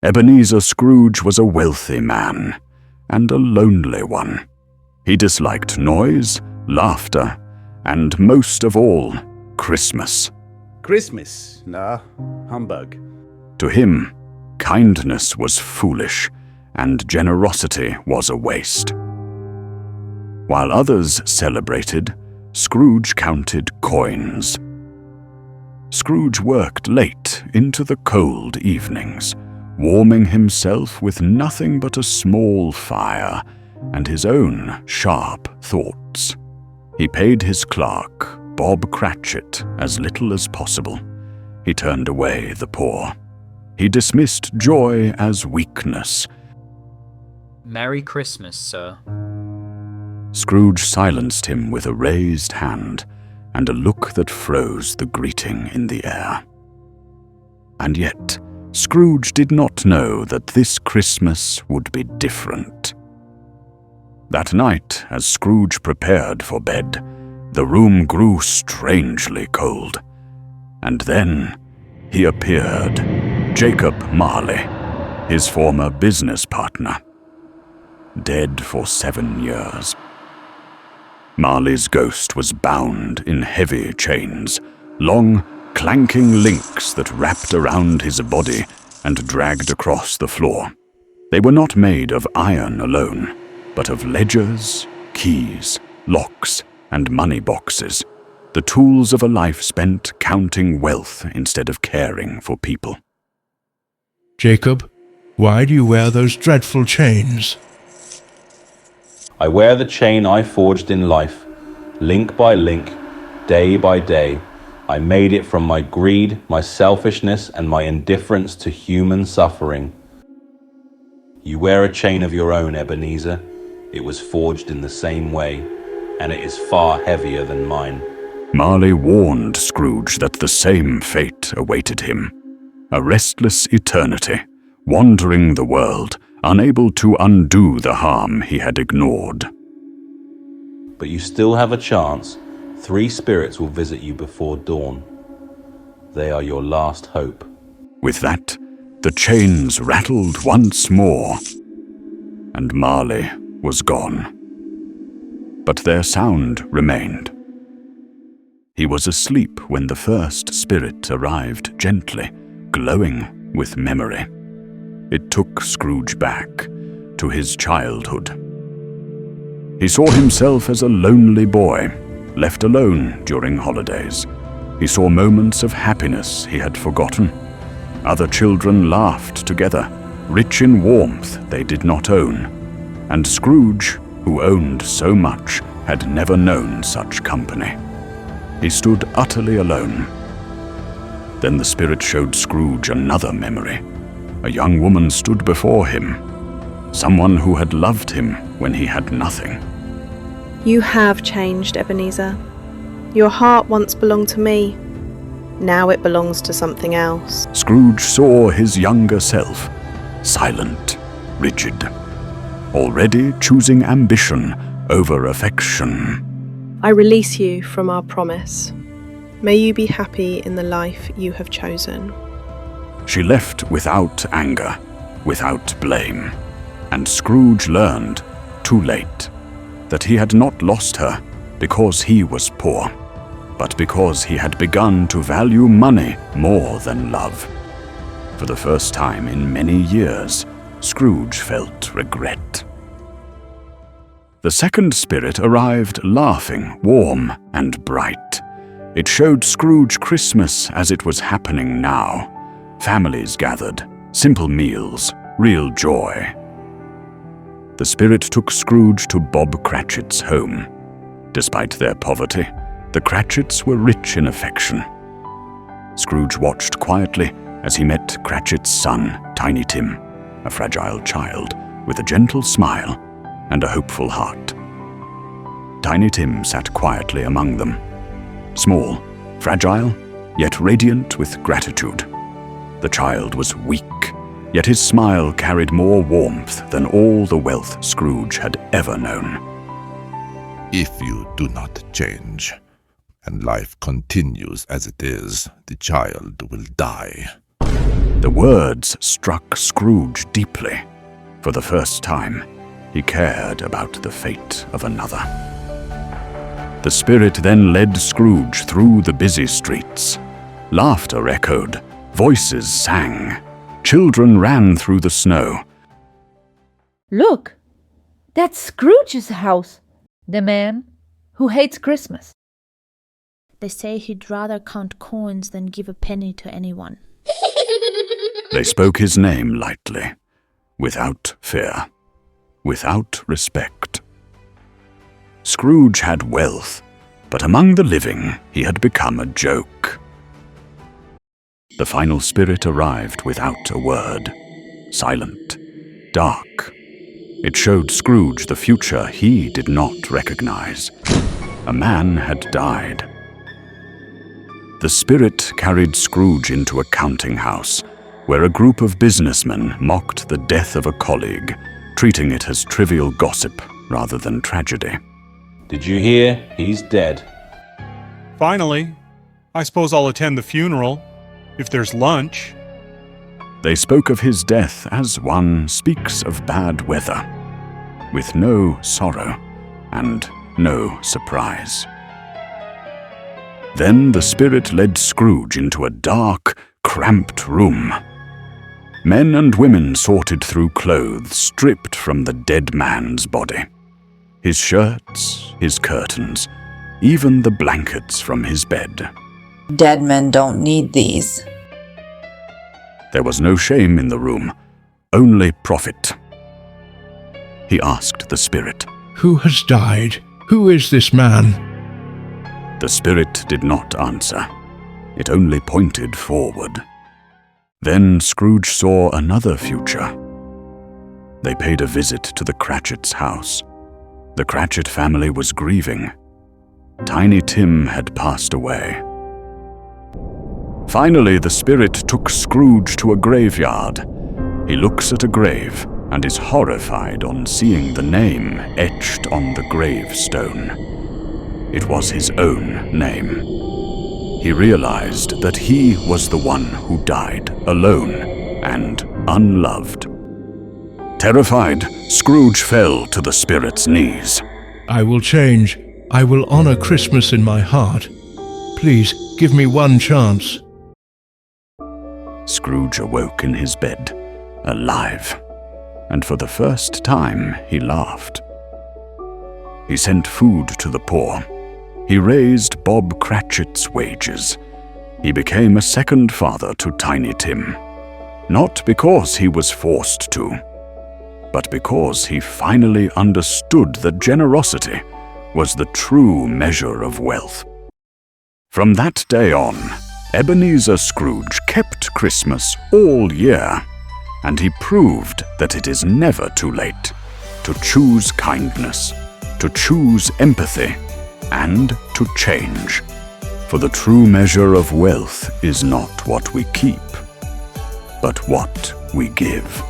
Ebenezer Scrooge was a wealthy man, and a lonely one. He disliked noise, laughter, and most of all, Christmas. Christmas? Nah, humbug. To him, kindness was foolish, and generosity was a waste. While others celebrated, Scrooge counted coins. Scrooge worked late into the cold evenings, warming himself with nothing but a small fire and his own sharp thoughts. He paid his clerk, Bob Cratchit, as little as possible. He turned away the poor. He dismissed joy as weakness. Merry Christmas, sir. Scrooge silenced him with a raised hand and a look that froze the greeting in the air. And yet, Scrooge did not know that this Christmas would be different. That night, as Scrooge prepared for bed, the room grew strangely cold. And then he appeared, Jacob Marley, his former business partner, dead for 7 years. Marley's ghost was bound in heavy chains, long, clanking links that wrapped around his body and dragged across the floor. They were not made of iron alone, but of ledgers, keys, locks, and money boxes, the tools of a life spent counting wealth instead of caring for people. Jacob, why do you wear those dreadful chains? I wear the chain I forged in life, link by link, day by day. I made it from my greed, my selfishness, and my indifference to human suffering. You wear a chain of your own, Ebenezer. It was forged in the same way, and it is far heavier than mine. Marley warned Scrooge that the same fate awaited him. A restless eternity, wandering the world, unable to undo the harm he had ignored. But you still have a chance. 3 spirits will visit you before dawn. They are your last hope. With that, the chains rattled once more, and Marley was gone. But their sound remained. He was asleep when the first spirit arrived gently, glowing with memory. It took Scrooge back to his childhood. He saw himself as a lonely boy, left alone during holidays. He saw moments of happiness he had forgotten. Other children laughed together, rich in warmth they did not own. And Scrooge, who owned so much, had never known such company. He stood utterly alone. Then the spirit showed Scrooge another memory. A young woman stood before him, someone who had loved him when he had nothing. You have changed, Ebenezer. Your heart once belonged to me. Now it belongs to something else. Scrooge saw his younger self, silent, rigid, already choosing ambition over affection. I release you from our promise. May you be happy in the life you have chosen. She left without anger, without blame, and Scrooge learned, too late, that he had not lost her because he was poor, but because he had begun to value money more than love. For the first time in many years, Scrooge felt regret. The second spirit arrived laughing, warm and bright. It showed Scrooge Christmas as it was happening now. Families gathered, simple meals, real joy. The spirit took Scrooge to Bob Cratchit's home. Despite their poverty, the Cratchits were rich in affection. Scrooge watched quietly as he met Cratchit's son, Tiny Tim, a fragile child with a gentle smile and a hopeful heart. Tiny Tim sat quietly among them, small, fragile, yet radiant with gratitude. The child was weak, yet his smile carried more warmth than all the wealth Scrooge had ever known. If you do not change, and life continues as it is, the child will die. The words struck Scrooge deeply. For the first time, he cared about the fate of another. The spirit then led Scrooge through the busy streets. Laughter echoed, voices sang, children ran through the snow. Look, that's Scrooge's house, the man who hates Christmas. They say he'd rather count coins than give a penny to anyone. They spoke his name lightly, without fear, without respect. Scrooge had wealth, but among the living he had become a joke. The final spirit arrived without a word, silent, dark. It showed Scrooge the future he did not recognize. A man had died. The spirit carried Scrooge into a counting house, where a group of businessmen mocked the death of a colleague, treating it as trivial gossip rather than tragedy. Did you hear? He's dead. Finally, I suppose I'll attend the funeral, if there's lunch. They spoke of his death as one speaks of bad weather, with no sorrow and no surprise. Then the spirit led Scrooge into a dark, cramped room. Men and women sorted through clothes stripped from the dead man's body. His shirts, his curtains, even the blankets from his bed. Dead men don't need these. There was no shame in the room, only profit. He asked the spirit, Who has died? Who is this man? The spirit did not answer. It only pointed forward. Then Scrooge saw another future. They paid a visit to the Cratchit's house. The Cratchit family was grieving. Tiny Tim had passed away. Finally, the spirit took Scrooge to a graveyard. He looks at a grave and is horrified on seeing the name etched on the gravestone. It was his own name. He realized that he was the one who died alone and unloved. Terrified, Scrooge fell to the spirit's knees. I will change. I will honor Christmas in my heart. Please, give me one chance. Scrooge awoke in his bed, alive, and for the first time he laughed. He sent food to the poor. He raised Bob Cratchit's wages. He became a second father to Tiny Tim, not because he was forced to, but because he finally understood that generosity was the true measure of wealth. From that day on, Ebenezer Scrooge kept Christmas all year, and he proved that it is never too late to choose kindness, to choose empathy, and to change. For the true measure of wealth is not what we keep, but what we give.